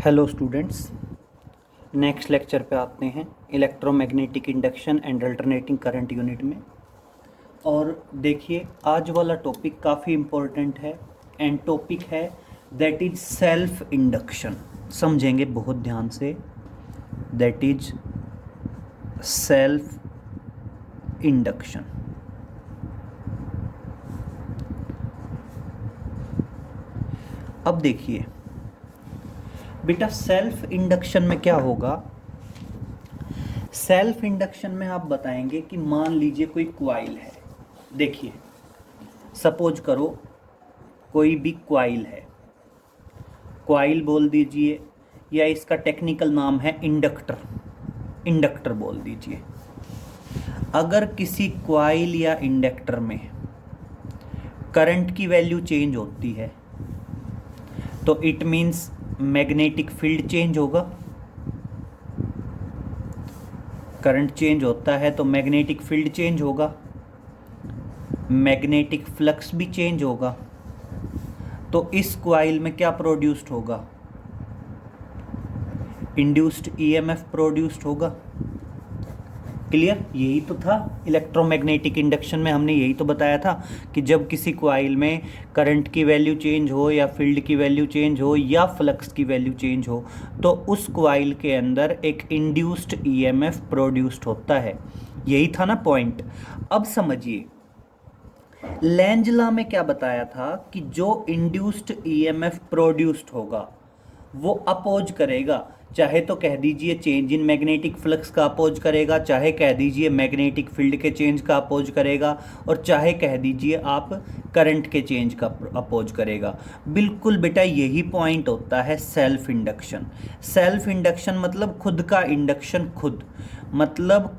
Hello students, next lecture पे आते हैं electromagnetic induction and alternating current unit में। और देखिए, आज वाला टॉपिक काफ़ी इम्पोर्टेंट है एंड टॉपिक है दैट इज सेल्फ इंडक्शन। समझेंगे बहुत ध्यान से। That is self induction. अब देखिए बेटा, सेल्फ इंडक्शन में क्या होगा। सेल्फ इंडक्शन में आप बताएंगे कि मान लीजिए कोई क्वाइल है। देखिए, सपोज करो कोई भी क्वाइल है, क्वाइल बोल दीजिए, या इसका टेक्निकल नाम है इंडक्टर, इंडक्टर बोल दीजिए। अगर किसी क्वाइल या इंडक्टर में करंट की वैल्यू चेंज होती है तो it means magnetic field change होगा। करंट चेंज होता है तो मैग्नेटिक फील्ड चेंज होगा, मैग्नेटिक फ्लक्स भी चेंज होगा। तो इस कॉइल में क्या प्रोड्यूस्ड होगा? इंड्यूस्ड ईएमएफ प्रोड्यूस्ड होगा। क्लियर? यही तो था इलेक्ट्रोमैग्नेटिक इंडक्शन में, हमने यही तो बताया था कि जब किसी कॉइल में करंट की वैल्यू चेंज हो या फील्ड की वैल्यू चेंज हो या फ्लक्स की वैल्यू चेंज हो तो उस कॉइल के अंदर एक इंड्यूस्ड ईएमएफ प्रोड्यूस्ड होता है। यही था ना पॉइंट। अब समझिए, लेंज लॉ में क्या बताया था कि जो इंड्यूस्ड ईएमएफ प्रोड्यूस्ड होगा वो अपोज करेगा, चाहे तो कह दीजिए चेंज इन मैग्नेटिक फ्लक्स का अपोज करेगा, चाहे कह दीजिए मैग्नेटिक फील्ड के चेंज का अपोज करेगा, और चाहे कह दीजिए आप करंट के चेंज का अपोज करेगा। बिल्कुल बेटा, यही पॉइंट होता है सेल्फ इंडक्शन। सेल्फ इंडक्शन मतलब खुद का इंडक्शन खुद, मतलब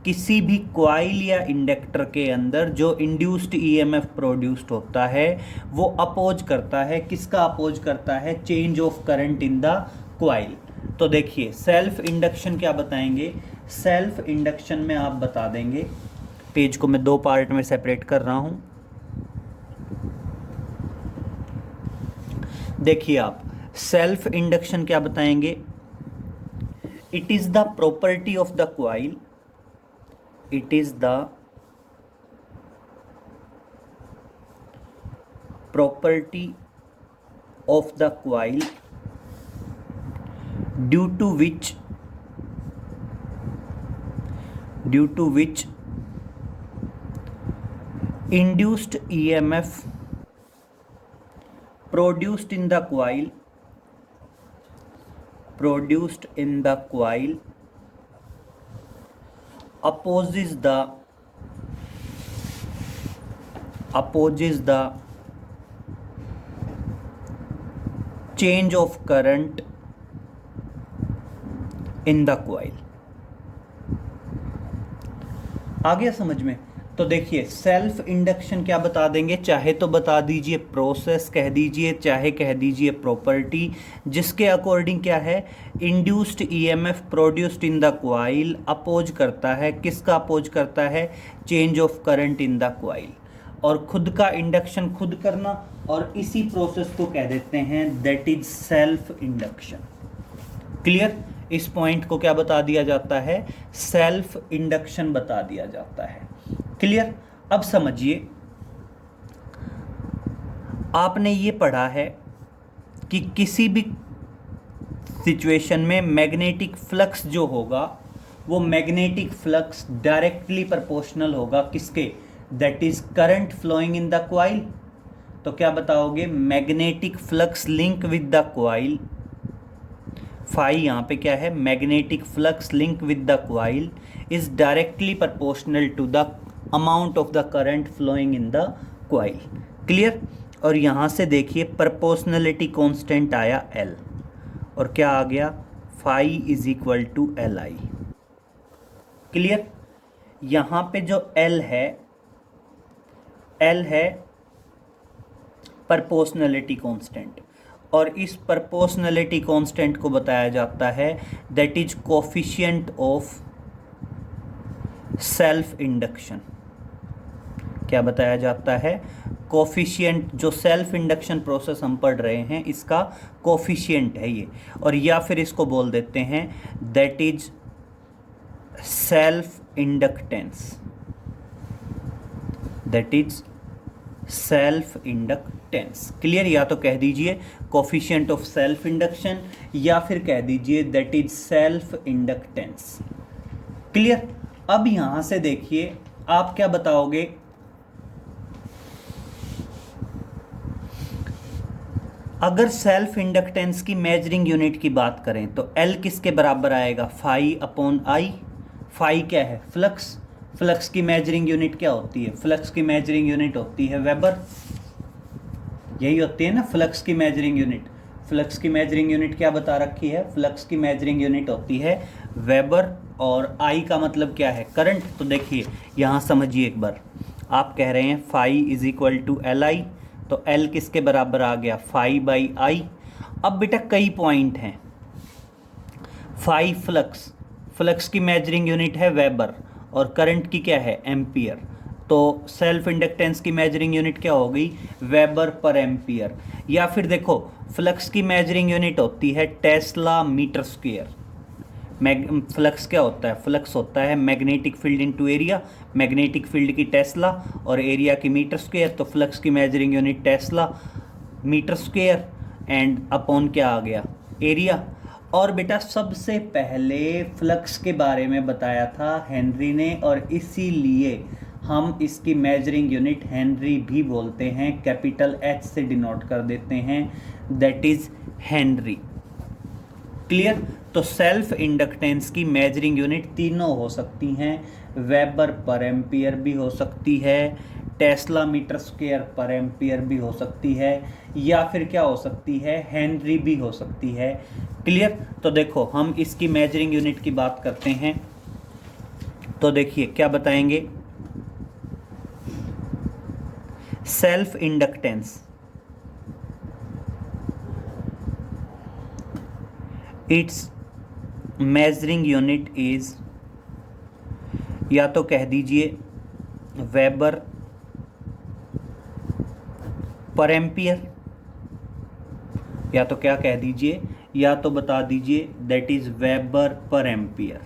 किसी भी कॉइल या इंडक्टर के अंदर जो इंड्यूस्ड ईएमएफ प्रोड्यूस्ड होता है वो अपोज करता है। किसका अपोज करता है? Change of current in the coil. तो देखिए, सेल्फ इंडक्शन क्या बताएंगे? सेल्फ इंडक्शन में आप बता देंगे, पेज को मैं दो पार्ट में सेपरेट कर रहा हूं। देखिए, आप सेल्फ इंडक्शन क्या बताएंगे? It is the property of the coil, it is the property of the coil due to which induced EMF produced in the coil opposes the change of current in the coil। आ गया समझ में? तो देखिए, self induction क्या बता देंगे? चाहे तो बता दीजिए प्रोसेस कह दीजिए, चाहे कह दीजिए प्रॉपर्टी, जिसके अकॉर्डिंग क्या है? Induced EMF produced in the coil oppose करता है। किसका अपोज करता है? Change of current in the coil. और खुद का इंडक्शन खुद करना, और इसी प्रोसेस को कह देते हैं that is self induction. Clear? इस पॉइंट को क्या बता दिया जाता है? सेल्फ इंडक्शन बता दिया जाता है। क्लियर? अब समझिए, आपने ये पढ़ा है कि किसी भी सिचुएशन में मैग्नेटिक फ्लक्स जो होगा वो मैग्नेटिक फ्लक्स डायरेक्टली प्रोपोर्शनल होगा किसके? That is current flowing in the coil. तो क्या बताओगे? Magnetic flux link with the coil, phi यहाँ पे क्या है? Magnetic flux link with the coil is directly proportional to the amount of the current flowing in the coil. Clear? और यहाँ से देखिए, प्रोपोर्शनलिटी कांस्टेंट आया L, और क्या आ गया? Phi is equal to Li। Clear? यहाँ पे जो L है प्रोपोर्शनलिटी कांस्टेंट, और इस प्रोपोर्शनलिटी कांस्टेंट को बताया जाता है that is coefficient of self induction. क्या बताया जाता है, कोफिशिएंट, जो सेल्फ इंडक्शन प्रोसेस हम पढ़ रहे हैं इसका कोफिशिएंट है ये, और या फिर इसको बोल देते हैं that is self inductance, that is self inductance. Clear? या तो कह दीजिए कोफिशिएंट ऑफ सेल्फ इंडक्शन या फिर कह दीजिए that is self inductance. Clear? अब यहां से देखिए आप क्या बताओगे, अगर सेल्फ इंडक्टेंस की मेजरिंग यूनिट की बात करें तो L किसके बराबर आएगा, फाई अपॉन आई। फाई क्या है, फ्लक्स। फ्लक्स की मेजरिंग यूनिट क्या होती है, फ्लक्स की मेजरिंग यूनिट होती है वेबर, यही होती है ना फ्लक्स की मेजरिंग यूनिट। फ्लक्स की मेजरिंग यूनिट क्या बता रखी है, फ्लक्स की मेजरिंग यूनिट होती है वेबर, और आई का मतलब क्या है, करंट। तो देखिए यहाँ समझिए एक बार, आप कह रहे हैं phi is equal to L I, तो एल किसके बराबर आ गया, फाई बाई आई। अब बेटा कई पॉइंट हैं, फाई फ्लक्स, फ्लक्स की मेजरिंग यूनिट है वेबर और करंट की क्या है, एम्पियर, तो सेल्फ इंडक्टेंस की मेजरिंग यूनिट क्या हो गई, वेबर पर एम्पियर। या फिर देखो फ्लक्स की मेजरिंग यूनिट होती है टेस्ला मीटर स्क्वायर। फ्लक्स क्या होता है, फ्लक्स होता है magnetic field into area, magnetic field की टेस्ला और एरिया की मीटर स्क्वायर, तो फ्लक्स की measuring unit tesla metre square and upon क्या आ गया, एरिया। और बेटा सबसे पहले फ्लक्स के बारे में बताया था हेनरी ने, और इसीलिए हम इसकी मेजरिंग यूनिट हेनरी भी बोलते हैं, कैपिटल एच से डिनोट कर देते हैं, दैट इज हेनरी। क्लियर? तो सेल्फ इंडक्टेंस की मेजरिंग यूनिट तीनों हो सकती हैं, वेबर पर एम्पियर भी हो सकती है, टेस्ला मीटर स्क्वायर पर एम्पियर भी हो सकती है, या फिर क्या हो सकती है, हेनरी भी हो सकती है। क्लियर? तो देखो हम इसकी मेजरिंग यूनिट की बात करते हैं, तो देखिए क्या बताएंगे, self inductance it's measuring unit is, या तो कह दीजिए वेबर पर एम्पियर, या तो क्या कह दीजिए, या तो बता दीजिए that is weber per ampere.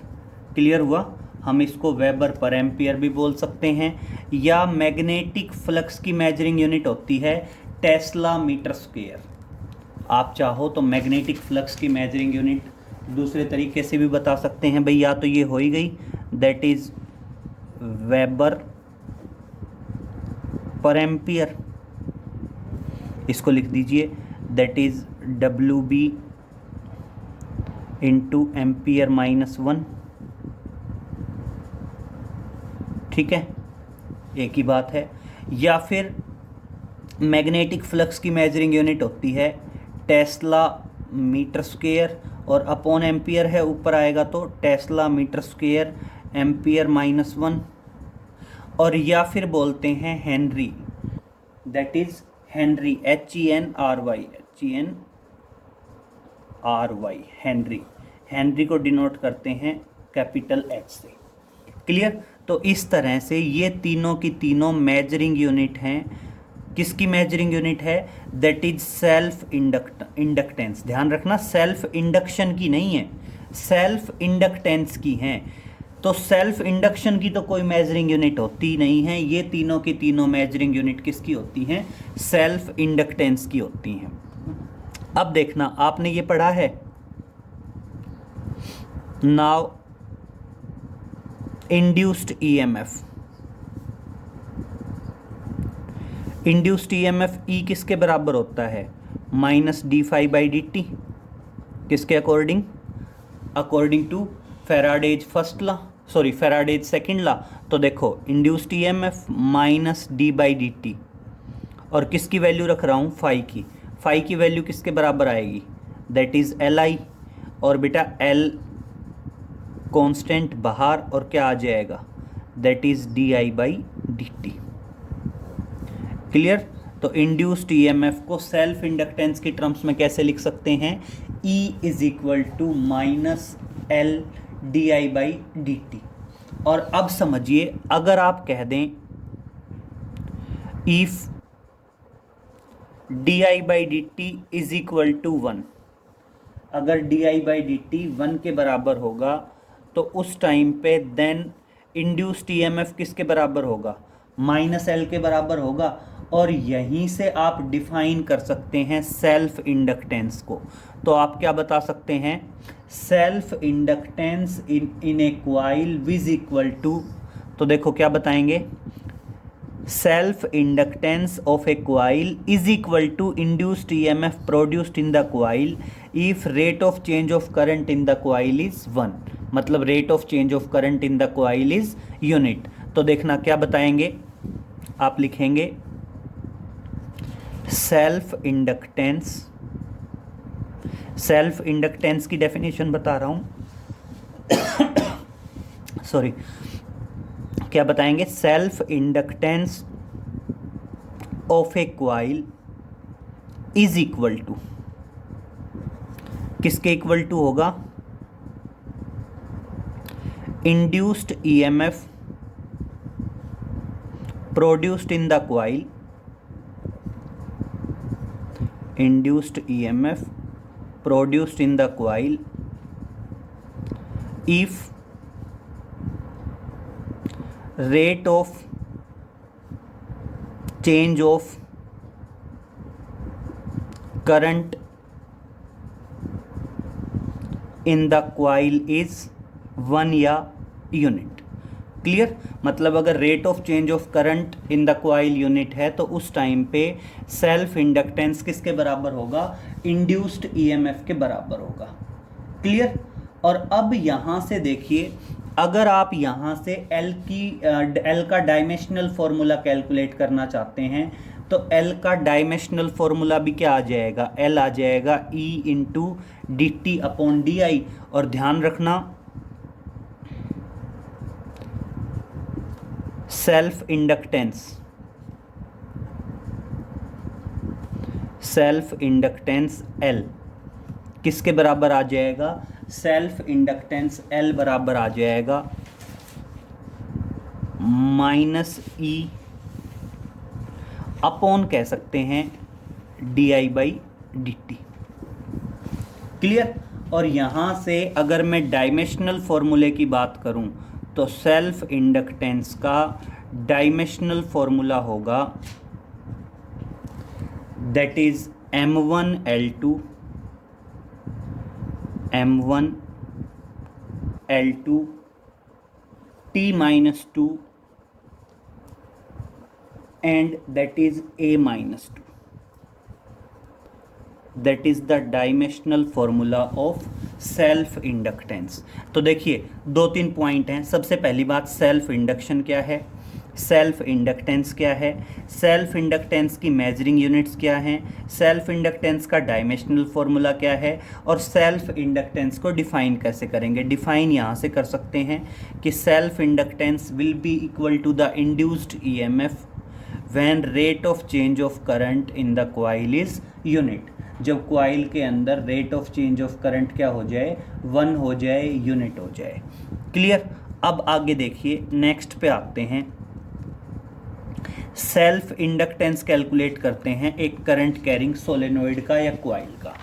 Clear हुआ? हम इसको वेबर पर एम्पियर भी बोल सकते हैं, या मैग्नेटिक फ्लक्स की मेजरिंग यूनिट होती है टेस्ला मीटर स्क्वायर। आप चाहो तो मैग्नेटिक फ्लक्स की मेजरिंग यूनिट दूसरे तरीके से भी बता सकते हैं भाई, या तो ये हो ही गई that is weber per ampere, इसको लिख दीजिए that is W B into ampere minus 1। ठीक है, एक ही बात है। या फिर मैग्नेटिक फ्लक्स की मेजरिंग यूनिट होती है टेस्ला मीटर स्क्वायर, और अपॉन एम्पियर है ऊपर आएगा तो tesla metre square ampere minus 1, और या फिर बोलते हैं henry, that is henry, HENRY, HENRY, henry. Henry को डिनोट करते हैं कैपिटल एच से। क्लियर? तो इस तरह से ये तीनों की तीनों मेजरिंग यूनिट हैं, किसकी मेजरिंग यूनिट है, दैट इज सेल्फ इंडक्टेंस। ध्यान रखना सेल्फ इंडक्शन की नहीं है, सेल्फ इंडक्टेंस की हैं। तो सेल्फ इंडक्शन की तो कोई मेजरिंग यूनिट होती नहीं है, ये तीनों की तीनों मेजरिंग यूनिट किसकी होती हैं, सेल्फ इंडक्टेंस की होती हैं। अब देखना आपने ये पढ़ा है, now induced EMF, induced EMF E किसके बराबर होता है, minus D phi by D T. किसके according, according to Faraday's first law, sorry Faraday's second law. तो देखो induced EMF minus D by D T, और किसकी वैल्यू रख रहा हूँ, फाई की। फाई की वैल्यू किसके बराबर आएगी, दैट इज एल आई, और बेटा एल कांस्टेंट बाहर, और क्या आ जाएगा, that is d I by D t. Clear? तो इंड्यूस्ड ईएमएफ को सेल्फ इंडक्टेंस की टर्म्स में कैसे लिख सकते हैं, E is equal to minus L d I by D T. और अब समझिए, अगर आप कह दें if di/dt is equal to 1, अगर di/dt 1 के बराबर होगा तो उस टाइम पे देन इंड्यूस्ड ईएमएफ किसके बराबर होगा, -L के बराबर होगा। और यहीं से आप डिफाइन कर सकते हैं सेल्फ इंडक्टेंस को। तो आप क्या बता सकते हैं, self inductance in a coil is equal to, तो देखो क्या बताएंगे, self inductance of a coil is equal to induced EMF produced in the coil if rate of change of current in the coil is 1, मतलब rate of change of current in the coil is unit. तो देखना क्या बताएंगे, आप लिखेंगे self inductance की definition बता रहा हूं सॉरी, क्या बताएंगे, self inductance of a coil is equal to, किसके इक्वल टू होगा, induced EMF produced in the coil, induced EMF produced in the coil if rate of change of current in the coil is 1 या unit. Clear, मतलब अगर rate of change of current in the coil unit है तो उस time पे self inductance किसके बराबर होगा, इंड्यूस्ड ईएमएफ के बराबर होगा। क्लियर, और अब यहाँ से देखिए, अगर आप यहाँ से एल का डायमेंशनल फॉर्मूला कैलकुलेट करना चाहते हैं तो एल का डायमेंशनल फॉर्मूला भी क्या आ जाएगा, एल आ जाएगा E into D T upon D I. और ध्यान रखना सेल्फ इंडक्टेंस L किसके बराबर आ जाएगा, सेल्फ इंडक्टेंस L बराबर आ जाएगा -E अपॉन कह सकते हैं di/dt। क्लियर, और यहाँ से अगर मैं डायमेंशनल फॉर्मूले की बात करूँ तो सेल्फ इंडक्टेंस का डायमेंशनल फॉर्मूला होगा that is M1L2 T-2 and that is A-2, that is the dimensional formula of self inductance. तो देखिए 2-3 पॉइंट हैं। सबसे पहली बात, सेल्फ इंडक्शन क्या है, सेल्फ इंडक्टेंस क्या है, सेल्फ इंडक्टेंस की मेजरिंग यूनिट्स क्या हैं, सेल्फ इंडक्टेंस का डायमेंशनल फॉर्मूला क्या है, और सेल्फ इंडक्टेंस को डिफाइन कैसे करेंगे। डिफाइन यहाँ से कर सकते हैं कि self inductance will be equal to the induced EMF when rate of change of current in the coil is unit. जब कॉइल के अंदर rate of change of current क्या हो जाए, 1 हो जाए, यूनिट हो जाए। क्लियर, अब आगे देखिए, नेक्स्ट पे आते हैं। सेल्फ इंडक्टेंस कैलकुलेट करते हैं एक करंट कैरिंग सोलेनोइड का या कॉइल का।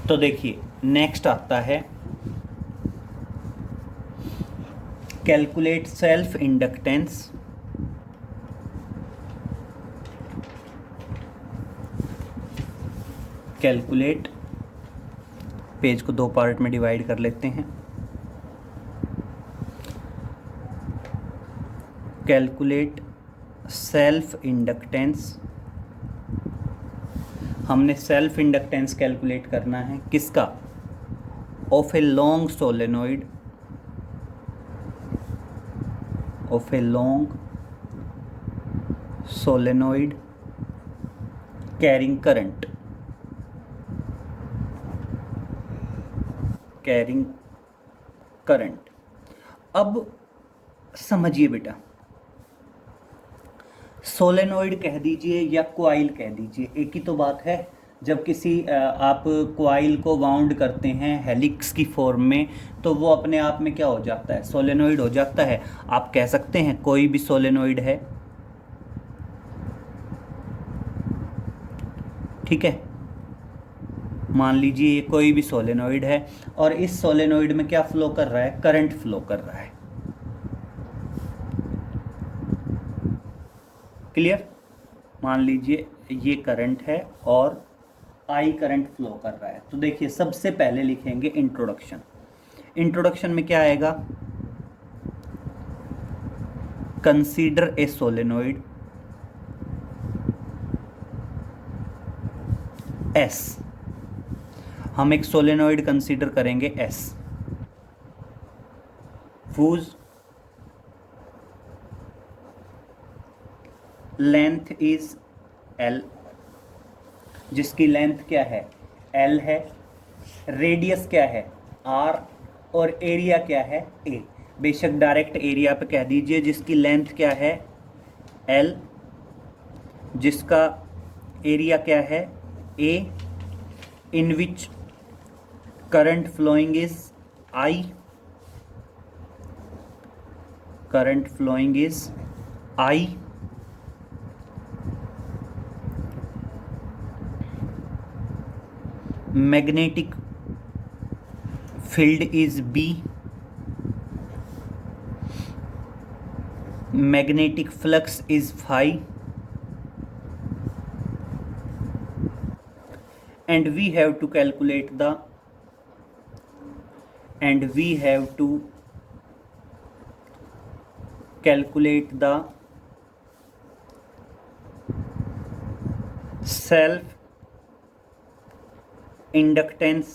तो देखिए नेक्स्ट आता है calculate self inductance calculate, page को 2 पार्ट में डिवाइड कर लेते हैं। कैलकुलेट सेल्फ इंडक्टेंस, हमने सेल्फ इंडक्टेंस कैलकुलेट करना है किसका, of a long solenoid, of a long solenoid carrying current, carrying current. अब समझिए बेटा, सोलेनोइड कह दीजिए या कॉइल कह दीजिए, एक ही तो बात है। जब किसी आप कॉइल को वाउंड करते हैं हेलिक्स की फॉर्म में तो वो अपने आप में क्या हो जाता है, सोलेनोइड हो जाता है। आप कह सकते हैं कोई भी सोलेनोइड है, ठीक है। मान लीजिए ये कोई भी सोलेनोइड है और इस सोलेनोइड में क्या फ्लो कर रहा है, करंट फ्लो कर रहा है। क्लियर। मान लीजिए ये करंट है और आई करंट फ्लो कर रहा है। तो देखिए सबसे पहले लिखेंगे इंट्रोडक्शन। इंट्रोडक्शन में क्या आएगा, कंसीडर ए सोलेनोइड एस। हम एक सोलेनोइड कंसीडर करेंगे S, whose length is L, जिसकी लेंथ क्या है, एल है, रेडियस क्या है, आर, और एरिया क्या है, ए। बेशक डायरेक्ट एरिया पे कह दीजिए, जिसकी लेंथ क्या है, एल, जिसका एरिया क्या है, A, in which current flowing is I, current flowing is I, magnetic field is B, magnetic flux is phi, and we have to calculate the self inductance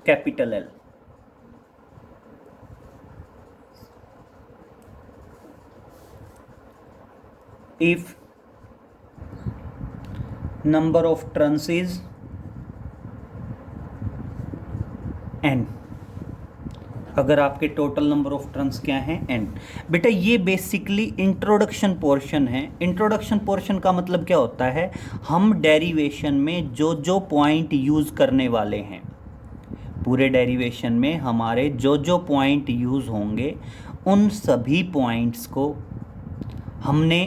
capital L. If number of turns is n, अगर आपके total number of turns क्या हैं, n। बेटा ये basically introduction portion है। Introduction portion का मतलब क्या होता है, हम डेरिवेशन में जो जो पॉइंट यूज़ करने वाले हैं, पूरे डेरिवेशन में हमारे जो जो पॉइंट यूज़ होंगे उन सभी पॉइंट्स को हमने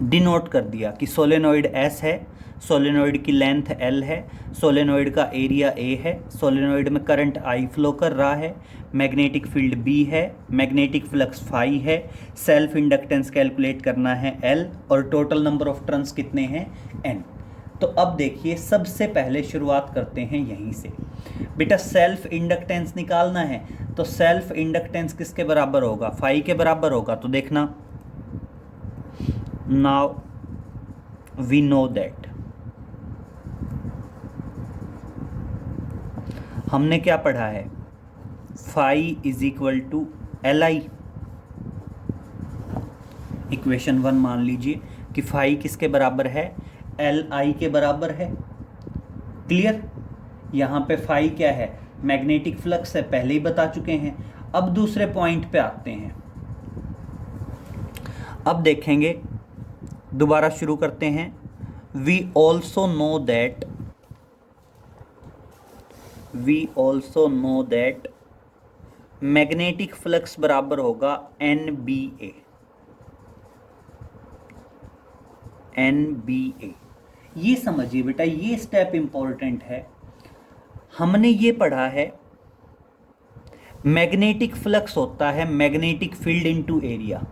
डिनोट कर दिया कि सोलेनोइड एस है, सोलेनोइड की लेंथ एल है, सोलेनोइड का एरिया ए है, सोलेनोइड में करंट आई फ्लो कर रहा है, मैग्नेटिक फील्ड बी है, मैग्नेटिक फ्लक्स फाई है, सेल्फ इंडक्टेंस कैलकुलेट करना है एल, और टोटल नंबर ऑफ टर्न्स कितने हैं, एन। तो अब देखिए सबसे पहले शुरुआत करते हैं यहीं से। बेटा सेल्फ इंडक्टेंस निकालना है, तो सेल्फ इंडक्टेंस किसके बराबर होगा, फाई के बराबर होगा। तो देखना, नाउ वी नो दैट, हमने क्या पढ़ा है, phi is equal to L I. Equation 1 मान लीजिए कि फाई किसके बराबर है, एल आई के बराबर है। क्लियर। यहाँ पे फाई क्या है, मैग्नेटिक फ्लक्स है, पहले ही बता चुके हैं। अब दूसरे पॉइंट पे आते हैं। अब देखेंगे, दोबारा शुरू करते हैं। We also know that magnetic flux बराबर होगा NBA। ये समझिए बेटा, ये स्टेप इंपॉर्टेंट है। हमने ये पढ़ा है मैग्नेटिक फ्लक्स होता है मैग्नेटिक फील्ड इनटू एरिया,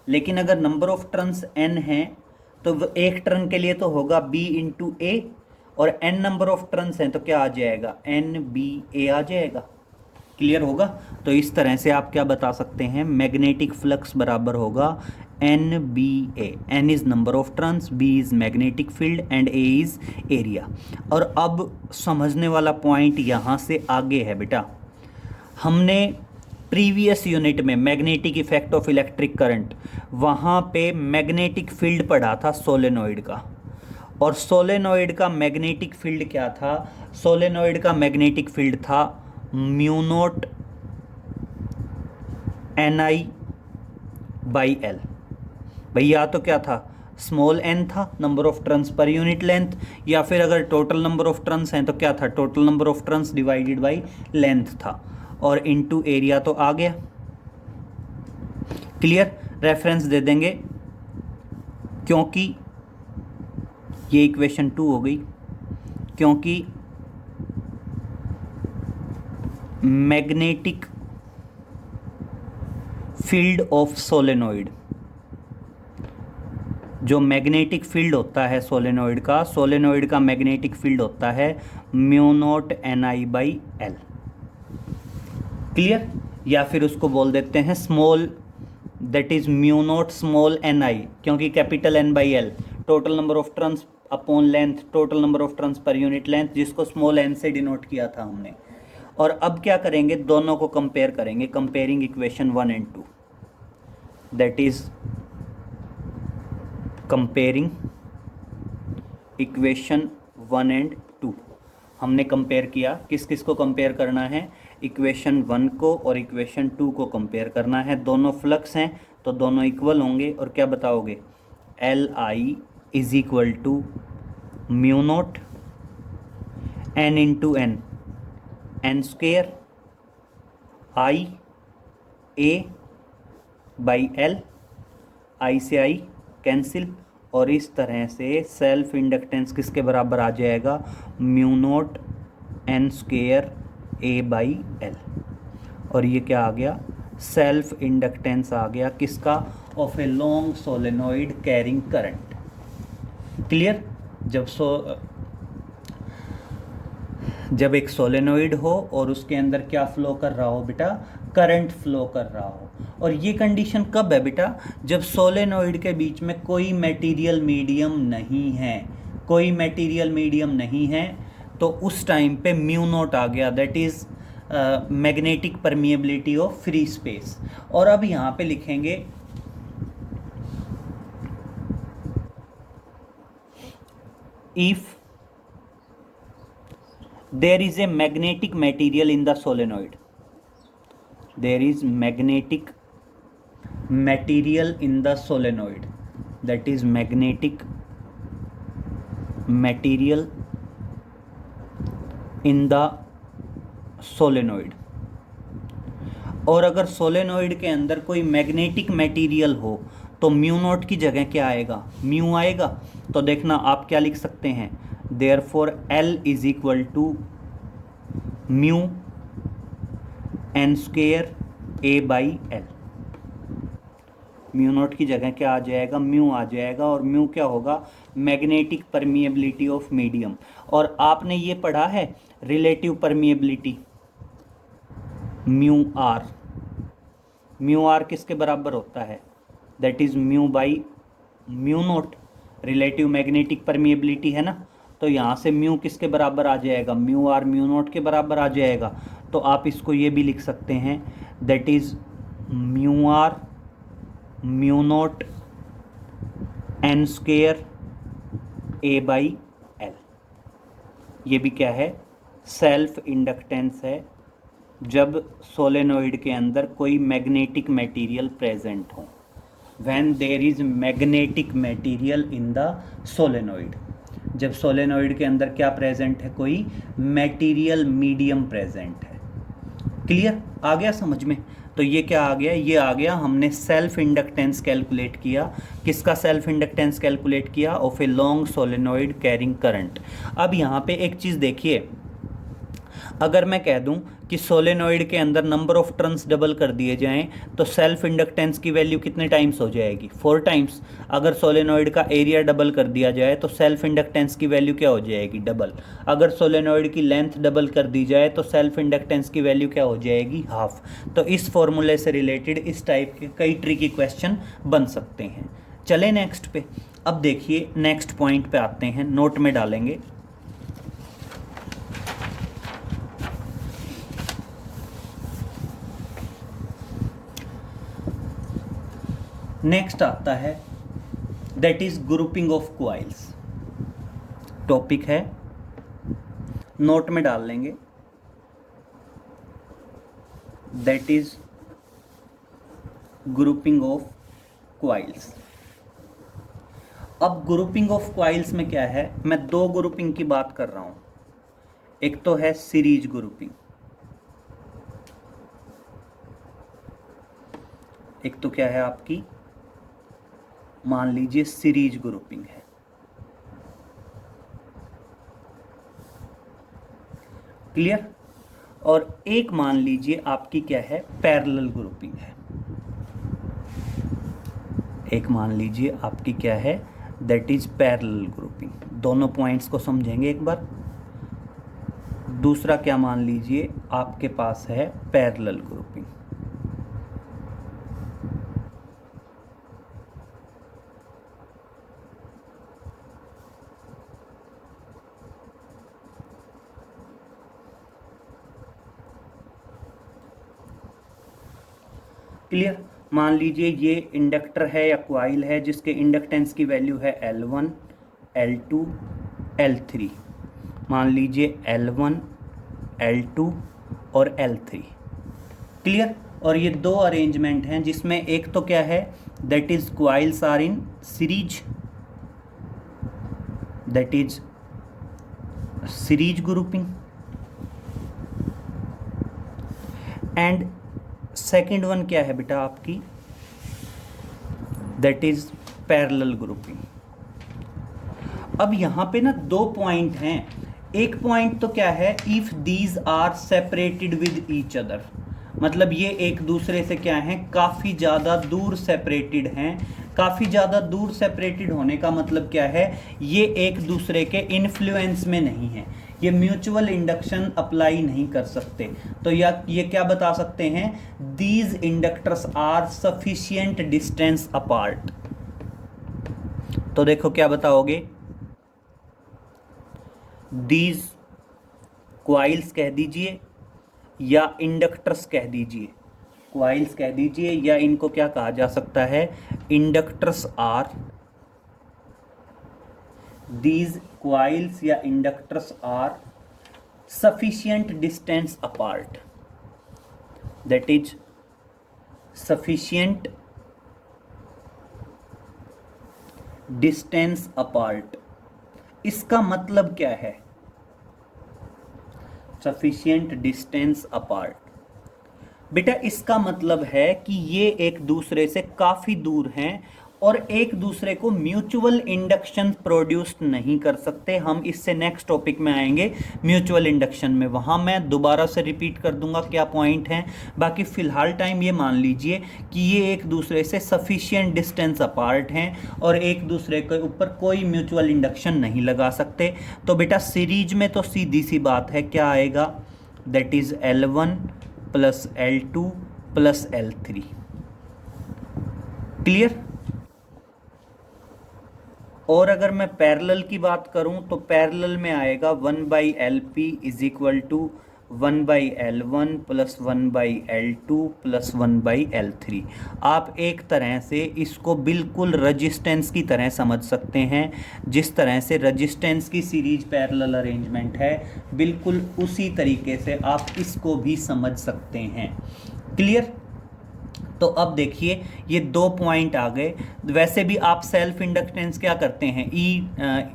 लेकिन अगर नंबर ऑफ टर्न्स n हैं तो एक टर्न के लिए तो होगा b इंटू ए, और n नंबर ऑफ टर्न्स हैं तो क्या आ जाएगा, NBA आ जाएगा। क्लियर होगा। तो इस तरह से आप क्या बता सकते हैं, मैग्नेटिक फ्लक्स बराबर होगा NBA। n is number of turns, b is magnetic field and a is area. और अब समझने वाला पॉइंट यहाँ से आगे है बेटा। हमने प्रीवियस यूनिट में magnetic effect of electric current, वहाँ पे मैग्नेटिक फील्ड पढ़ा था सोलेनोइड का, और सोलेनोइड का मैग्नेटिक फील्ड क्या था, सोलेनोइड का मैग्नेटिक फील्ड था mu naught NI by L. भैया तो क्या था, स्मॉल n था, number of turns per unit length, या फिर अगर टोटल नंबर ऑफ टर्न्स हैं तो क्या था, total number of turns divided by length था, और इनटू एरिया तो आ गया। क्लियर। रेफरेंस दे देंगे, क्योंकि ये इक्वेशन 2 हो गई, क्योंकि मैग्नेटिक फील्ड ऑफ सोलेनोइड, जो मैग्नेटिक फील्ड होता है सोलेनोइड का मैग्नेटिक फील्ड होता है म्यू नॉट NI/L। क्लियर? या फिर उसको बोल देते हैं small, that is mu naught small NI, क्योंकि capital N/L total number of turns upon length, total number of turns per unit length, जिसको स्मॉल n से डिनोट किया था हमने। और अब क्या करेंगे, दोनों को कंपेयर करेंगे, comparing equation 1 and 2, that is comparing equation 1 and 2। हमने कंपेयर किया, किस किस को कंपेयर करना है, इक्वेशन 1 को और इक्वेशन 2 को कंपेयर करना है। दोनों फ्लक्स हैं तो दोनों इक्वल होंगे, और क्या बताओगे, Li is equal to mu naught n into N, N square I A by L, I से आई कैंसिल, और इस तरह से सेल्फ इंडक्टेंस किसके बराबर आ जाएगा, mu naught n square A by L. और ये क्या आ गया, सेल्फ इंडक्टेंस आ गया किसका, of a long solenoid carrying current. Clear? जब एक सोलेनोइड हो और उसके अंदर क्या फ्लो कर रहा हो बेटा, करंट फ्लो कर रहा हो। और ये कंडीशन कब है बेटा, जब सोलेनोइड के बीच में कोई मटेरियल मीडियम नहीं है, कोई मटेरियल मीडियम नहीं है, तो उस टाइम पे म्यू नॉट आ गया, that is magnetic permeability of free space. और अब यहाँ पे लिखेंगे if there is a magnetic material in the solenoid, there is magnetic material in the solenoid, that is magnetic material in the solenoid। और अगर solenoid के अंदर कोई मैग्नेटिक मटेरियल हो तो म्यू नॉट की जगह क्या आएगा, म्यू आएगा। तो देखना आप क्या लिख सकते हैं, therefore L is equal to mu n square A by L. Mu naught की जगह क्या आ जाएगा, म्यू आ जाएगा, और म्यू क्या होगा, मैग्नेटिक परमिएबिलिटी ऑफ मीडियम। और आपने ये पढ़ा है relative permeability, mu R, mu R किसके बराबर होता है, that is mu by mu naught, relative magnetic permeability है ना। तो यहाँ से म्यू किसके बराबर आ जाएगा, म्यू आर म्यू नॉट के बराबर आ जाएगा। तो आप इसको ये भी लिख सकते हैं, that is mu R mu naught n square A by L. ये भी क्या है, सेल्फ इंडक्टेंस है जब सोलेनोइड के अंदर कोई मैग्नेटिक मटेरियल प्रेजेंट हो, when there is magnetic material in the solenoid. जब सोलेनोइड के अंदर क्या प्रेजेंट है, कोई मटेरियल मीडियम प्रेजेंट है। क्लियर? आ गया समझ में? तो ये क्या आ गया, ये आ गया, हमने सेल्फ इंडक्टेंस कैलकुलेट किया। किसका सेल्फ इंडक्टेंस कैलकुलेट किया, of a long solenoid carrying current. अब यहाँ पे एक चीज़ देखिए, अगर मैं कह दूं कि सोलेनोइड के अंदर नंबर ऑफ टर्न्स डबल कर दिए जाएं तो सेल्फ इंडक्टेंस की वैल्यू कितने टाइम्स हो जाएगी, 4 टाइम्स। अगर सोलेनोइड का एरिया डबल कर दिया जाए तो सेल्फ इंडक्टेंस की वैल्यू क्या हो जाएगी, डबल। अगर सोलेनोइड की लेंथ डबल कर दी जाए तो सेल्फ इंडक्टेंस की वैल्यू क्या हो जाएगी, हाफ। तो इस फॉर्मूले से रिलेटेड इस टाइप के कई ट्रिकी क्वेश्चन बन सकते हैं। चले नेक्स्ट पे। अब देखिए नेक्स्ट पॉइंट पे आते हैं, नोट में डालेंगे। नेक्स्ट आता है that is grouping of coils. Topic है, नोट में डाल लेंगे, that is grouping of coils. अब ग्रुपिंग ऑफ क्वाइल्स में क्या है, मैं 2 ग्रुपिंग की बात कर रहा हूं। एक तो है सीरीज ग्रुपिंग, एक तो क्या है आपकी, मान लीजिए सीरीज ग्रुपिंग है। क्लियर। और एक मान लीजिए आपकी क्या है, पैरेलल ग्रुपिंग है। एक मान लीजिए आपकी क्या है, दैट इज पैरेलल ग्रुपिंग। दोनों पॉइंट्स को समझेंगे एक बार। दूसरा क्या मान लीजिए आपके पास है पैरेलल ग्रुपिंग। क्लियर। मान लीजिए ये इंडक्टर है या क्वाइल है जिसके इंडक्टेंस की वैल्यू है L1, L2, L3। मान लीजिए L1, L2 और L3। क्लियर। और ये दो अरेंजमेंट हैं जिसमें एक तो क्या है, that is coils are in series, that is series grouping, and second one क्या है बेटा आपकी, दैट इज पैरेलल ग्रुपिंग। अब यहां पे ना दो पॉइंट हैं। एक पॉइंट तो क्या है, if these are separated with each other, मतलब ये एक दूसरे से क्या है, काफ़ी ज़्यादा दूर सेपरेटेड हैं। काफ़ी ज़्यादा दूर सेपरेटेड होने का मतलब क्या है, ये एक दूसरे के इन्फ्लुएंस में नहीं है, ये म्यूचुअल इंडक्शन अप्लाई नहीं कर सकते। तो या ये क्या बता सकते हैं, these inductors are sufficient distance apart. तो देखो क्या बताओगे, दीज क्वाइल्स कह दीजिए या इंडक्टर्स कह दीजिए, क्वाइल्स कह दीजिए या इनको क्या कहा जा सकता है, इंडक्टर्स आर, दीज क्वाइल्स या inductors are sufficient distance apart, that is sufficient distance apart. इसका मतलब क्या है, सफिशिएंट डिस्टेंस अपार्ट, बेटा इसका मतलब है कि ये एक दूसरे से काफ़ी दूर हैं और एक दूसरे को म्यूचुअल इंडक्शन प्रोड्यूस नहीं कर सकते। हम इससे नेक्स्ट टॉपिक में आएंगे म्यूचुअल इंडक्शन में, वहाँ मैं दोबारा से रिपीट कर दूंगा क्या पॉइंट हैं। बाकी फ़िलहाल टाइम ये मान लीजिए कि ये एक दूसरे से सफिशिएंट डिस्टेंस अपार्ट हैं और एक दूसरे के ऊपर कोई म्यूचुअल इंडक्शन नहीं लगा सकते। तो बेटा सीरीज में तो सीधी सी बात है, क्या आएगा, that is L1 plus L2 plus L3। Clear. और अगर मैं पैरेलल की बात करूं तो पैरेलल में आएगा 1/LP is equal to 1/L1 plus 1/L2 plus 1/L3। आप एक तरह से इसको बिल्कुल रजिस्टेंस की तरह समझ सकते हैं, जिस तरह से रजिस्टेंस की सीरीज पैरेलल अरेंजमेंट है, बिल्कुल उसी तरीके से आप इसको भी समझ सकते हैं। क्लियर। तो अब देखिए ये दो पॉइंट आ गए। वैसे भी आप सेल्फ इंडक्टेंस क्या करते हैं,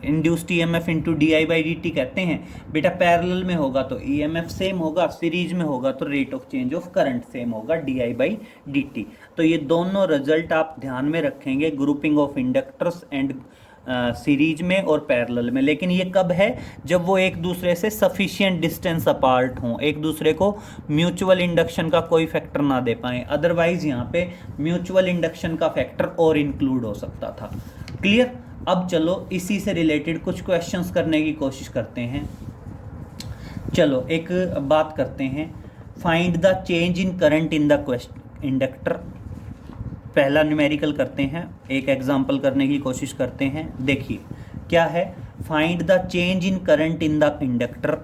इंड्यूस्ड ईएमएफ इंटू DI/dt कहते हैं। बेटा पैरेलल में होगा तो ईएमएफ सेम होगा, सीरीज में होगा तो rate of change of current same होगा, DI/dt। तो ये दोनों रिजल्ट आप ध्यान में रखेंगे grouping of inductors and series में और पैरेलल में। लेकिन ये कब है, जब वो एक दूसरे से सफिशिएंट डिस्टेंस अपार्ट हों, एक दूसरे को म्यूचुअल इंडक्शन का कोई फैक्टर ना दे पाएँ। अदरवाइज यहाँ पे म्यूचुअल इंडक्शन का फैक्टर और इंक्लूड हो सकता था। क्लियर। अब चलो इसी से रिलेटेड कुछ क्वेश्चंस करने की कोशिश करते हैं। चलो एक बात करते हैं, find the change in current in the inductor. पहला न्यूमेरिकल करते हैं, एक एग्जांपल करने की कोशिश करते हैं। देखिए क्या है, find the change in current in the inductor,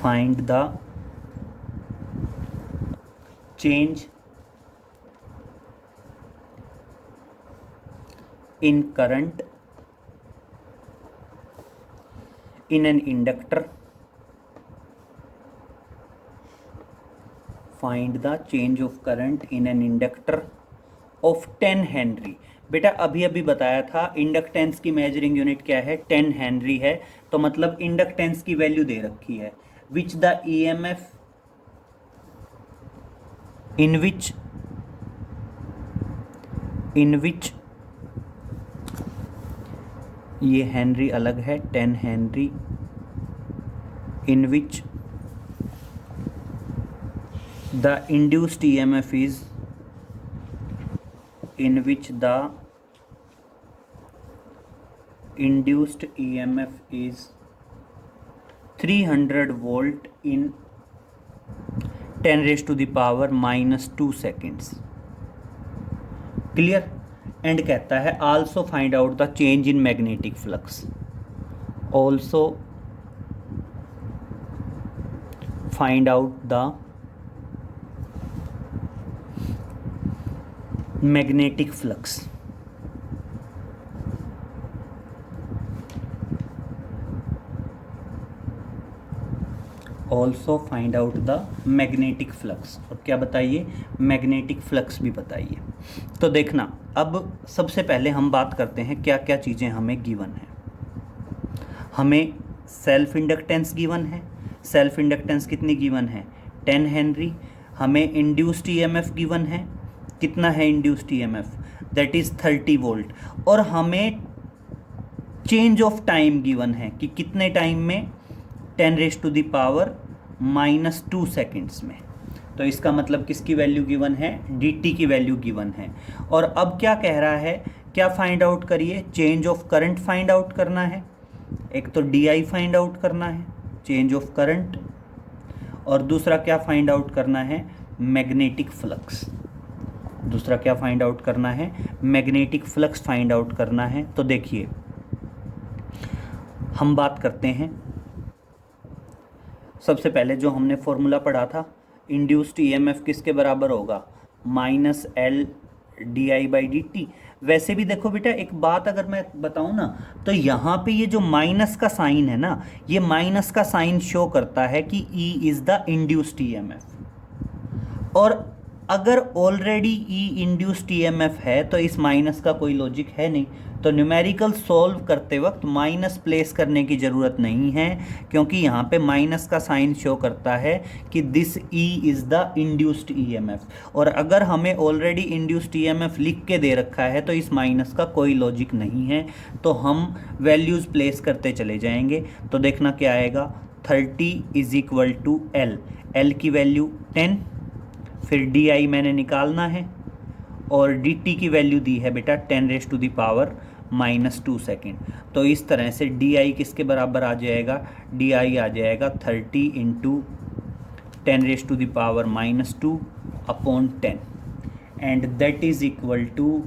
find the change in current in an inductor, find the change of current in an inductor of 10 Henry. बेटा अभी अभी बताया था इंडक्टेंस की मेजरिंग यूनिट क्या है, 10 हेनरी है। तो मतलब इंडक्टेंस की वैल्यू दे रखी है, विच द ईएमएफ इन विच ये हेनरी अलग है, 10 Henry in which the induced EMF is 300 volt in 10 raised to the power -2 seconds. Clear. And कहता है also find out the change in magnetic flux. Also find out the magnetic flux. Also find out the magnetic flux. और क्या बताइए? Magnetic flux भी बताइए. तो देखना, अब सबसे पहले हम बात करते हैं क्या क्या चीज़ें हमें गिवन है. हमें सेल्फ इंडक्टेंस गिवन है. सेल्फ इंडक्टेंस कितनी गिवन है? 10 हेनरी. हमें इंड्यूस्ड ईएमएफ गिवन है. कितना है induced EMF? That is 30 volt. और हमें चेंज ऑफ टाइम गिवन है कि कितने टाइम में? 10 raise to the power -2 seconds में. तो इसका मतलब किसकी वैल्यू गिवन है? dt की वैल्यू गिवन है. और अब क्या कह रहा है? क्या फाइंड आउट करिए? Change of current find out करना है. एक तो di फाइंड आउट करना है, चेंज ऑफ करंट. और दूसरा क्या फाइंड आउट करना है? Magnetic flux. दूसरा क्या फाइंड आउट करना है? मैग्नेटिक फ्लक्स फाइंड आउट करना है. तो देखिए, हम बात करते हैं सबसे पहले जो हमने फॉर्मूला पढ़ा था, इंड्यूस्ड ईएमएफ किसके बराबर होगा? -L di/dt. वैसे भी देखो बेटा, एक बात अगर मैं बताऊं ना, तो यहाँ पे ये जो माइनस का साइन है ना, ये माइनस का साइन शो करता है कि E is the induced EMF. और अगर ऑलरेडी E इंड्यूस्ड ईएमएफ है तो इस माइनस का कोई लॉजिक है नहीं. तो न्यूमेरिकल सॉल्व करते वक्त माइनस प्लेस करने की ज़रूरत नहीं है, क्योंकि यहाँ पे माइनस का साइन शो करता है कि this E is the induced EMF. और अगर हमें ऑलरेडी इंड्यूस्ड ईएमएफ लिख के दे रखा है तो इस माइनस का कोई लॉजिक नहीं है. तो हम वैल्यूज़ प्लेस करते चले जाएंगे. तो देखना क्या आएगा? 30 = L. L की वैल्यू 10. फिर di मैंने निकालना है. और dt की वैल्यू दी है बेटा 10 raise to the power -2 second. तो इस तरह से di किसके बराबर आ जाएगा? di आ जाएगा 30 × 10 raise to the power -2 upon 10. And that is equal to,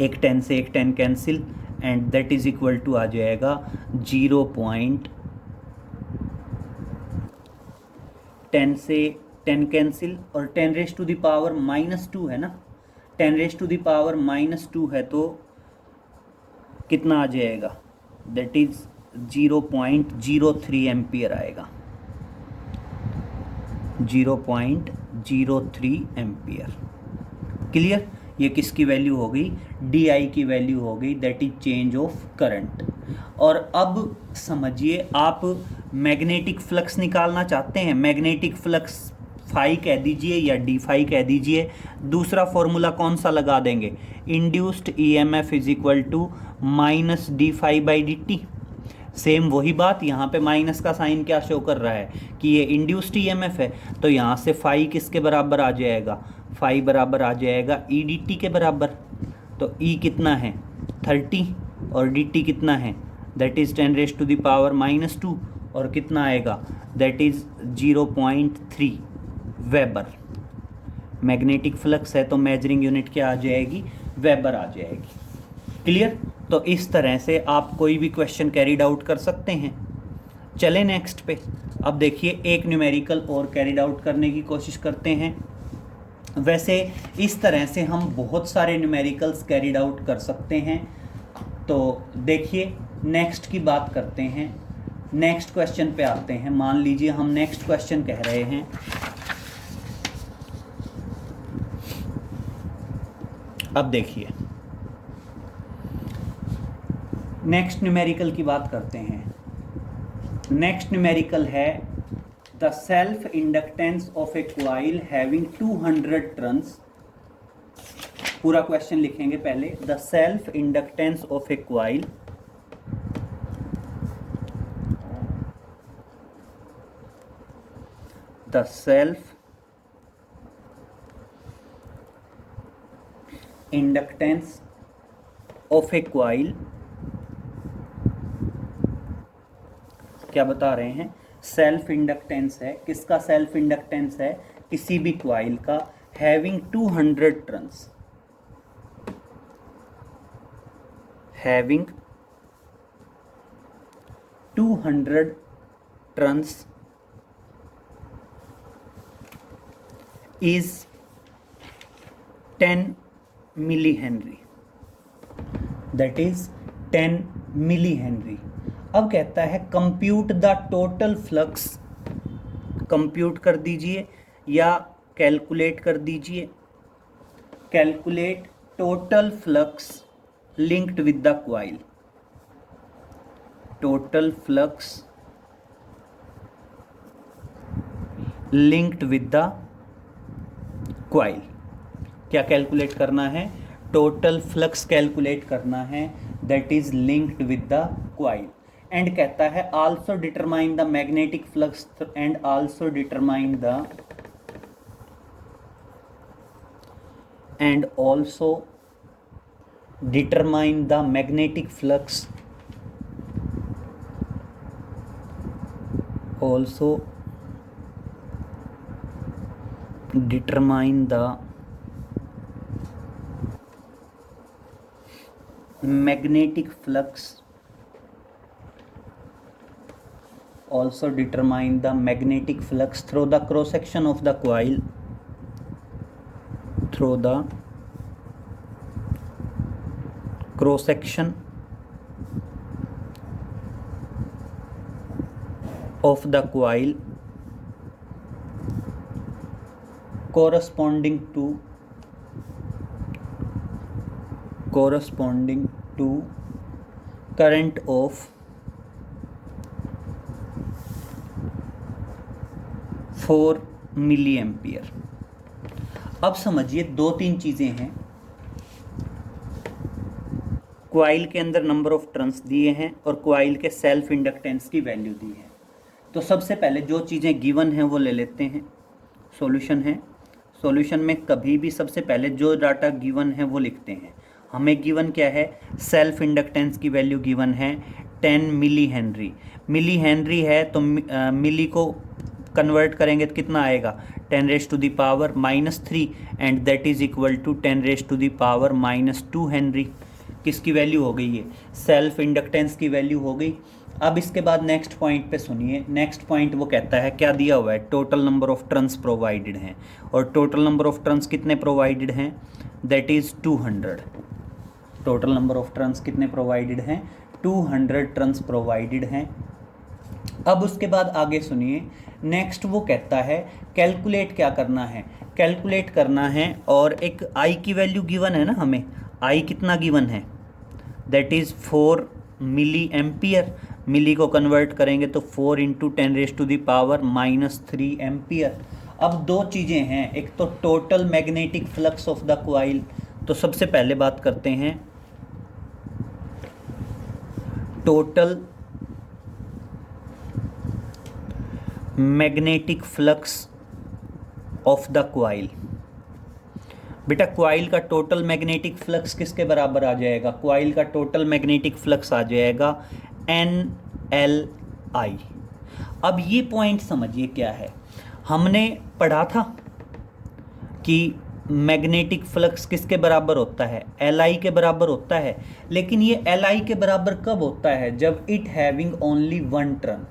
एक 10 से एक 10 कैंसिल, and that is equal to आ जाएगा 0.10 से 10 कैंसिल. और 10 रेज़ टू द पावर -2 है ना, 10 रेज़ टू द पावर -2 है तो कितना आ जाएगा? दैट इज़ 0.03 एम्पियर आएगा. 0.03 एम्पियर. क्लियर? ये किसकी वैल्यू हो गई? di की वैल्यू हो गई. That is change of current. और अब समझिए, आप मैग्नेटिक फ्लक्स निकालना चाहते हैं. मैग्नेटिक फ्लक्स फाई कह दीजिए या डी फाई कह दीजिए. दूसरा फॉर्मूला कौन सा लगा देंगे? Induced EMF is equal to -d∅/dt. Same वही बात, यहाँ पे माइनस का साइन क्या शो कर रहा है कि ये इंड्यूस्ड ईएमएफ है. तो यहाँ से फाई किसके बराबर आ जाएगा? फाई बराबर आ जाएगा ई डी टी के बराबर. तो ई कितना है? 30. और डी टी कितना है? That is 10 raise to the power -2. और कितना आएगा? That is 0.3 weber. Magnetic flux है तो मेजरिंग यूनिट क्या आ जाएगी? वेबर आ जाएगी. क्लियर? तो इस तरह से आप कोई भी क्वेश्चन कैरीड आउट कर सकते हैं. चलें नेक्स्ट पे. अब देखिए, एक न्यूमेरिकल और कैरीड आउट करने की कोशिश करते हैं. वैसे इस तरह से हम बहुत सारे न्यूमेरिकल्स कैरीड आउट कर सकते हैं. तो देखिए, नेक्स्ट की बात करते हैं. नेक्स्ट क्वेश्चन पे आते हैं. मान लीजिए हम नेक्स्ट क्वेश्चन कह रहे हैं, अब देखिए नेक्स्ट न्यूमेरिकल की बात करते हैं. नेक्स्ट न्यूमेरिकल है the self inductance of a coil having 200 turns. पूरा क्वेश्चन लिखेंगे पहले. The self inductance of a coil the self inductance of A coil, क्या बता रहे हैं, सेल्फ इंडक्टेंस है, किसका सेल्फ इंडक्टेंस है, किसी भी क्वाइल का, having 200 turns, having 200 turns is 10 millihenry, that is 10 millihenry। अब कहता है compute the total flux, compute कर दीजिए या कैलकुलेट कर दीजिए, calculate total flux linked with the coil, total flux linked with the coil. क्या कैलकुलेट करना है, टोटल फ्लक्स कैलकुलेट करना है, that is linked with the coil. And कहता है also determine the magnetic flux and also determine the and also determine the magnetic flux, also determine the magnetic flux, also determine the magnetic flux through the cross section of the coil, through the cross section of the coil corresponding to current of 4 milliampere। अब समझिए दो तीन चीजें हैं, coil के अंदर number of turns दिए हैं और क्वाइल के सेल्फ इंडक्टेंस की वैल्यू दी है। तो सबसे पहले जो चीज़ें गिवन हैं वो ले लेते हैं, सॉल्यूशन है, सॉल्यूशन में कभी भी सबसे पहले जो डाटा गिवन है वो लिखते हैं। हमें गिवन क्या है, सेल्फ इंडक्टेंस की वैल्यू गिवन है 10 मिली हेनरी, मिली हेनरी है तो मिली को कन्वर्ट करेंगे तो कितना आएगा, 10 raise to the power -3 and that is equal to 10 raise to the power -2 henry. किसकी वैल्यू हो गई है, सेल्फ इंडक्टेंस की वैल्यू हो गई। अब इसके बाद नेक्स्ट पॉइंट पे सुनिए, नेक्स्ट पॉइंट वो कहता है क्या दिया हुआ है, total number of turns provided हैं, और टोटल नंबर ऑफ टर्न्स कितने प्रोवाइडेड हैं, that is 200। Total number of turns कितने प्रोवाइडेड हैं, 200 टर्न्स प्रोवाइडेड हैं। अब उसके बाद आगे सुनिए, नेक्स्ट वो कहता है कैलकुलेट क्या करना है, कैलकुलेट करना है, और एक आई की वैल्यू गिवन है ना हमें, आई कितना गिवन है, that is 4 milli ampere, milli को कन्वर्ट करेंगे तो 4 into 10 raise to the power -3 ampere. अब दो चीज़ें हैं, एक तो total magnetic flux of the coil, तो सबसे पहले बात करते हैं total magnetic flux of the coil. बेटा क्वाइल का टोटल मैग्नेटिक फ्लक्स किसके बराबर आ जाएगा, क्वाइल का टोटल मैग्नेटिक फ्लक्स आ जाएगा NLI। अब ये पॉइंट समझिए क्या है, हमने पढ़ा था कि मैग्नेटिक फ्लक्स किसके बराबर होता है, LI के बराबर होता है, लेकिन ये LI के बराबर कब होता है, जब इट हैविंग ओनली 1 टर्न,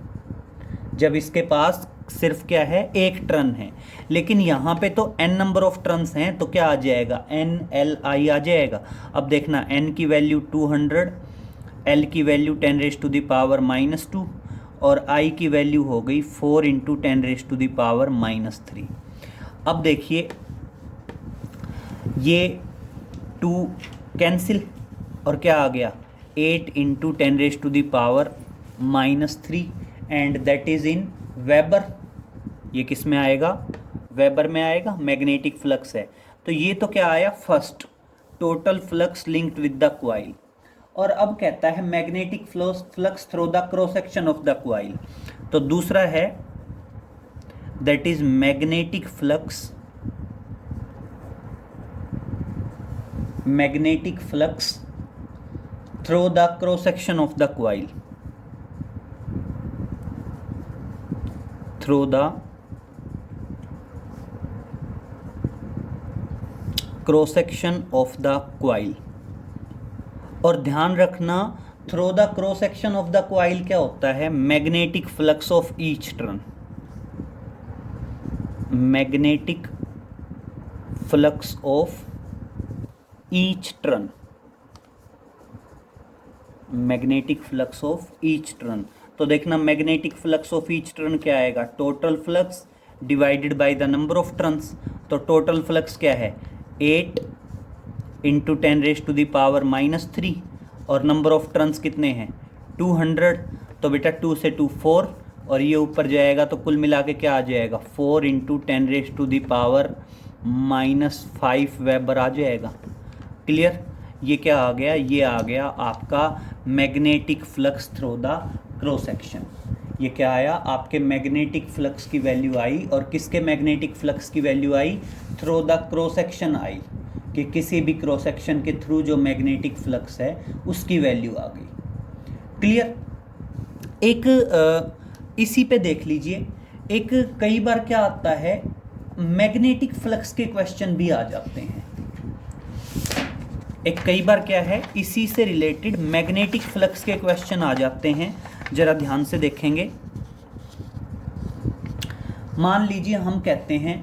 जब इसके पास सिर्फ क्या है, एक टर्न है। लेकिन यहाँ पे तो n नंबर ऑफ टर्न्स हैं, तो क्या आ जाएगा, NLI आ जाएगा। अब देखना n की वैल्यू 200, L की value 10 raise to the power -2 और I की वैल्यू हो गई 4 into 10 raise to the power -3। अब देखिए ये 2 कैंसिल और क्या आ गया, 8 into 10 raise to the power -3 and that is in weber. ये किस में आएगा, वेबर में आएगा, मैग्नेटिक फ्लक्स है। तो ये तो क्या आया, first total flux linked with the coil. और अब कहता है magnetic flux through the cross section of the coil, तो दूसरा है that is magnetic flux through the cross section of the coil, through the cross section of the coil. और ध्यान रखना through the cross section of the coil क्या होता है, magnetic flux of each turn, magnetic flux of each turn, magnetic flux of each turn. तो देखना magnetic flux of each turn क्या आएगा, total flux divided by the number of turns. तो total flux क्या है 8 इंटू 10⁻³ और number of turns कितने हैं 200। तो बेटा 2 से 2 4 और ये ऊपर जाएगा तो कुल मिला के क्या आ जाएगा 4 इंटू 10⁻⁻5 वेबर आ जाएगा। क्लियर, ये क्या आ गया, ये आ गया आपका magnetic flux through the cross section. ये क्या आया, आपके मैग्नेटिक फ्लक्स की वैल्यू आई, और किसके मैग्नेटिक फ्लक्स की value I, through the cross section I, कि किसी भी क्रॉस सेक्शन के थ्रू जो मैग्नेटिक फ्लक्स है उसकी वैल्यू आ गई। क्लियर। एक इसी पे देख लीजिए, एक कई बार क्या आता है मैग्नेटिक फ्लक्स के क्वेश्चन भी आ जाते हैं। एक कई बार क्या है इसी से रिलेटेड मैग्नेटिक फ्लक्स के क्वेश्चन आ जाते हैं, जरा ध्यान से देखेंगे। मान लीजिए हम कहते हैं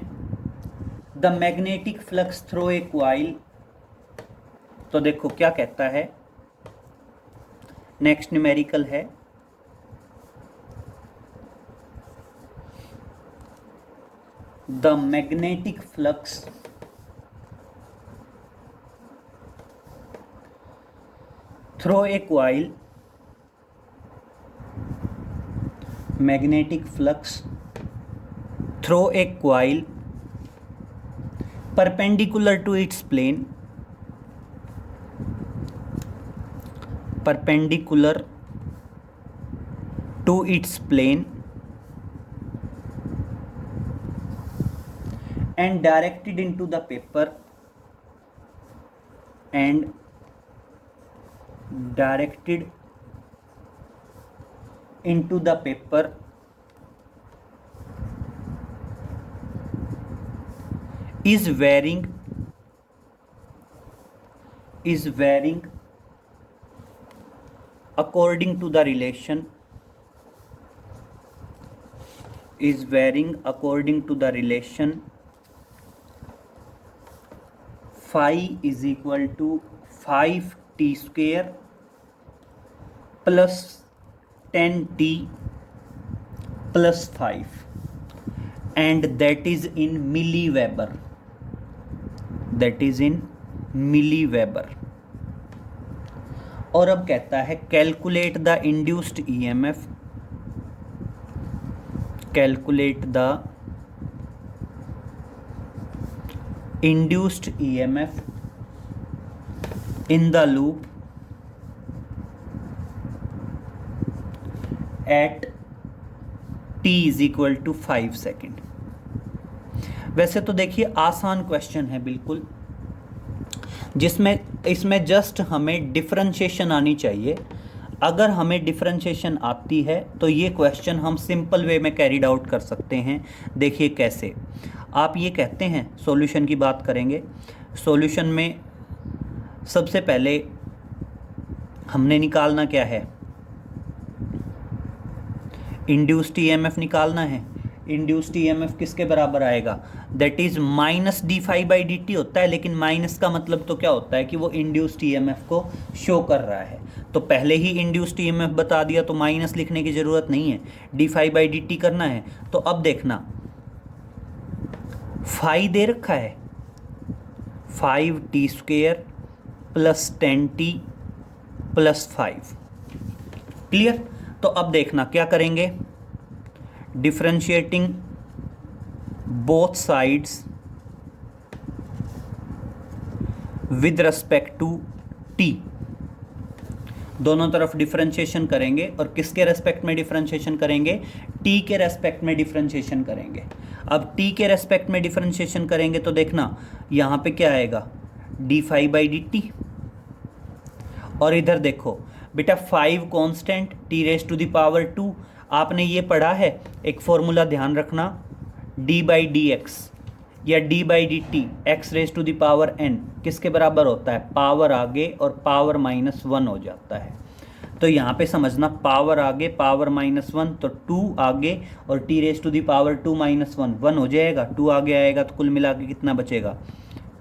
the magnetic flux through a coil, तो देखो क्या कहता है, नेक्स्ट न्यूमेरिकल है the magnetic flux through a coil, magnetic flux through a coil perpendicular to its plane, perpendicular to its plane and directed into the paper, and directed into the paper is varying according to the relation, is varying according to the relation phi is equal to 5t square plus 10t plus 5, and that is in milliweber, that is in milliweber। और अब कहता है calculate the induced EMF, calculate the induced EMF in the loop at t is equal to 5 second. वैसे तो देखिए आसान question है बिल्कुल, जिसमें इसमें जस्ट हमें डिफरेंशिएशन आनी चाहिए। अगर हमें डिफरेंशिएशन आती है तो ये क्वेश्चन हम सिंपल वे में कैरिड आउट कर सकते हैं। देखिए कैसे, आप ये कहते हैं सॉल्यूशन की बात करेंगे। सॉल्यूशन में सबसे पहले हमने निकालना क्या है, इंड्यूस्ड ईएमएफ निकालना है। इंड्यूस्ड ईएमएफ किसके बराबर आएगा, दैट इज -d∅/dt होता है, लेकिन माइनस का मतलब तो क्या होता है कि वो इंड्यूस्ड ईएमएफ को शो कर रहा है। तो पहले ही इंड्यूस्ड ईएमएफ बता दिया तो माइनस लिखने की ज़रूरत नहीं है, d∅/dt करना है। तो अब देखना फाई दे रखा है 5t² plus 10t plus 5। Clear. तो अब देखना क्या करेंगे, differentiating both sides with respect to t, दोनों तरफ डिफरेंशिएशन करेंगे और किसके रेस्पेक्ट में डिफरेंशिएशन करेंगे, टी के रेस्पेक्ट में डिफरेंशिएशन करेंगे। अब टी के रेस्पेक्ट में डिफरेंशिएशन करेंगे तो देखना यहाँ पे क्या आएगा, D five by D T. और इधर देखो बेटा 5 constant T raise to the power 2, आपने ये पढ़ा है एक फॉर्मूला ध्यान रखना, डी बाई डी एक्स या D by D T X raise to the power N किसके बराबर होता है, पावर आगे और पावर -1 हो जाता है। तो यहाँ पे समझना पावर आगे पावर -1 तो 2 आगे और T raise to the power 2 -1 1 हो जाएगा, 2 आगे आएगा तो कुल मिला के कितना बचेगा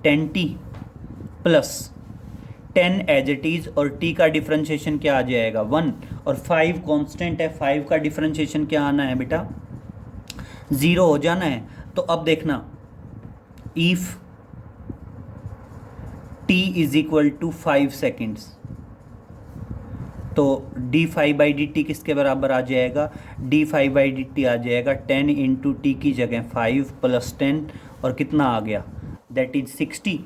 10t plus 10 as it is, और t का डिफरेंशिएशन क्या आ जाएगा 1, और 5 कांस्टेंट है, 5 का डिफरेंशिएशन क्या आना है बेटा 0 हो जाना है। तो अब देखना if t is equal to 5 seconds तो D five by D T किसके बराबर आ जाएगा, D five by D T आ जाएगा 10 इंटू टी की जगह 5 प्लस 10 और कितना आ गया दैट इज 60।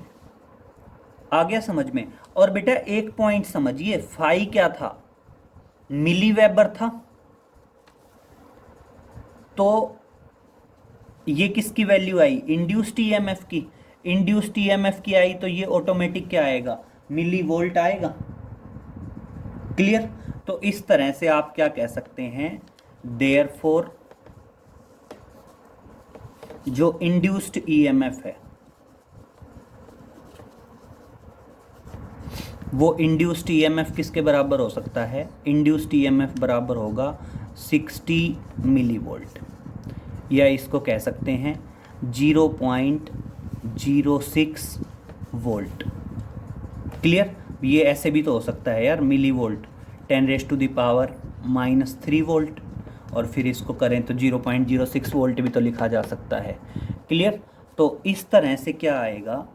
आ गया समझ में। और बेटा एक पॉइंट समझिए, फाई क्या था, मिली वेबर था, तो ये किसकी वैल्यू आई, इंड्यूस्ड ईएमएफ की। इंड्यूस्ड ईएमएफ की आई तो ये ऑटोमेटिक क्या आएगा, मिली वोल्ट आएगा। क्लियर। तो इस तरह से आप क्या कह सकते हैं, देयरफॉर जो इंड्यूस्ड ईएमएफ है वो इंड्यूस्ड ईएमएफ किसके बराबर हो सकता है, इंड्यूस्ड ईएमएफ बराबर होगा 60 मिली वोल्ट, या इसको कह सकते हैं 0.06 वोल्ट। क्लियर। ये ऐसे भी तो हो सकता है यार, milli volt 10 raise to the power -3 volt, और फिर इसको करें तो 0.06 वोल्ट भी तो लिखा जा सकता है। क्लियर। तो इस तरह से क्या आएगा,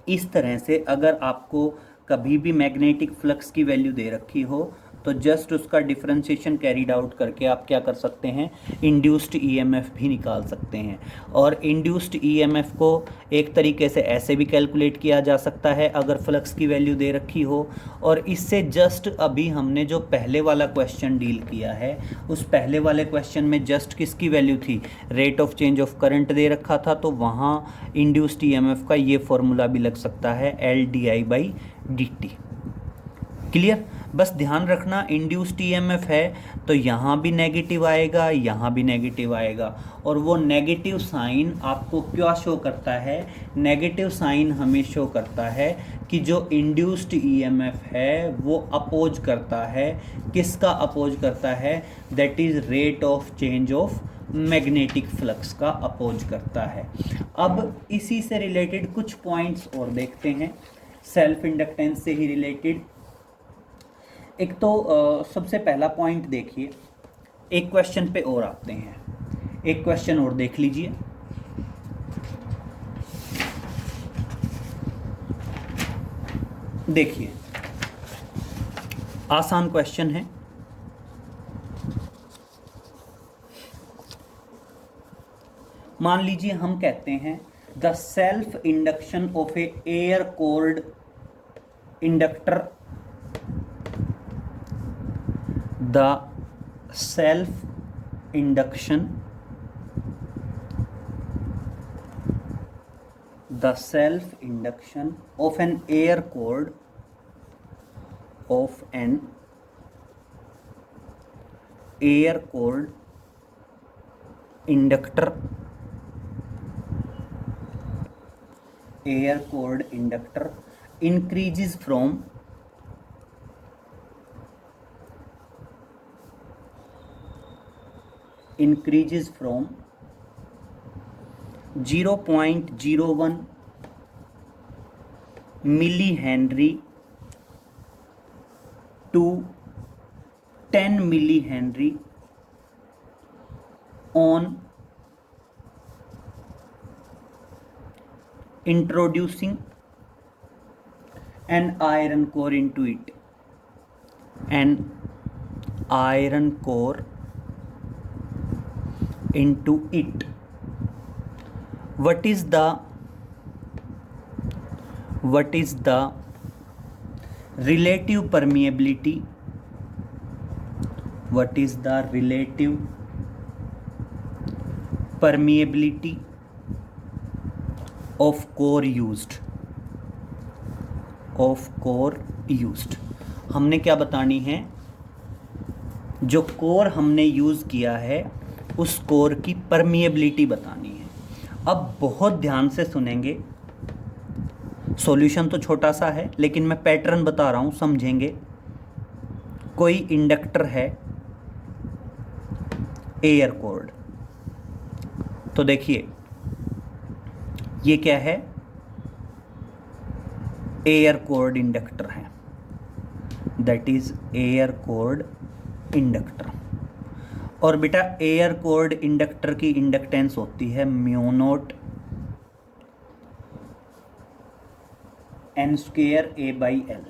इस तरह से अगर आपको कभी भी मैग्नेटिक फ्लक्स की वैल्यू दे रखी हो तो जस्ट उसका डिफरेंशिएशन कैरीड आउट करके आप क्या कर सकते हैं, इंड्यूस्ड ईएमएफ भी निकाल सकते हैं। और इंड्यूस्ड ईएमएफ को एक तरीके से ऐसे भी कैलकुलेट किया जा सकता है अगर फ्लक्स की वैल्यू दे रखी हो। और इससे जस्ट अभी हमने जो पहले वाला क्वेश्चन डील किया है, उस पहले वाले क्वेश्चन में जस्ट किसकी वैल्यू थी, rate of change of current दे रखा था, तो वहाँ इंड्यूस्ड ईएमएफ का ये फॉर्मूला भी लग सकता है LDI/dt। क्लियर। बस ध्यान रखना इंड्यूस्ड ईएमएफ है तो यहाँ भी नेगेटिव आएगा, यहाँ भी नेगेटिव आएगा, और वो नेगेटिव साइन आपको क्या शो करता है, नेगेटिव साइन हमें शो करता है कि जो इंड्यूस्ड ईएमएफ है वो अपोज करता है, किसका अपोज करता है, that is rate of change of magnetic flux का अपोज करता है। अब इसी से रिलेटेड कुछ पॉइंट्स और देखते हैं, सेल्फ इंडक्टेंस से ही रिलेटेड। एक तो सबसे पहला पॉइंट देखिए, एक क्वेश्चन पे और आते हैं, एक क्वेश्चन और देख लीजिए। देखिए आसान क्वेश्चन है, मान लीजिए हम कहते हैं the self induction of a air cored inductor, the self induction of an air core inductor increases from 0.01 millihenry to 10 millihenry on introducing an iron core into it, what is the relative permeability, what is the relative permeability of core used, of core used. हमने क्या बतानी है, जो core हमने use किया है उस core की परमिएबिलिटी बतानी है। अब बहुत ध्यान से सुनेंगे, सॉल्यूशन तो छोटा सा है लेकिन मैं पैटर्न बता रहा हूं, समझेंगे। कोई इंडक्टर है एयर कोर्ड, तो देखिए ये क्या है, एयर कोर्ड इंडक्टर है, that is air cored inductor. और बेटा एयर कोर्ड इंडक्टर की इंडक्टेंस होती है mu naught N square A by L,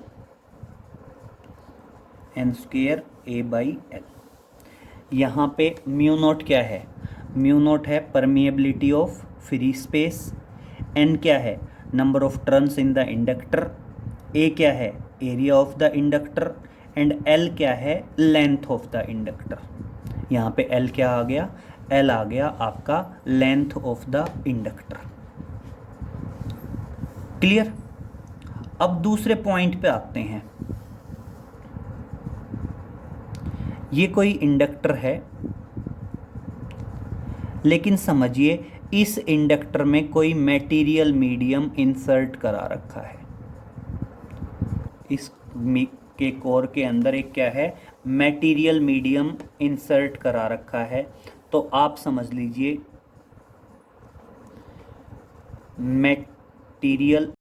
N square A by L. यहाँ पे म्यू नॉट क्या है, म्यू नॉट है permeability of free space, N क्या है number of turns in the inductor, A क्या है area of the inductor, and L क्या है लेंथ ऑफ द इंडक्टर। यहाँ पे एल क्या आ गया, एल आ गया आपका length of the inductor. Clear. अब दूसरे पॉइंट पे आते हैं। ये कोई इंडक्टर है, लेकिन समझिए इस इंडक्टर में कोई मटेरियल मीडियम इंसर्ट करा रखा है। इस के कोर के अंदर एक क्या है, मटेरियल मीडियम इंसर्ट करा रखा है। तो आप समझ लीजिए मटेरियल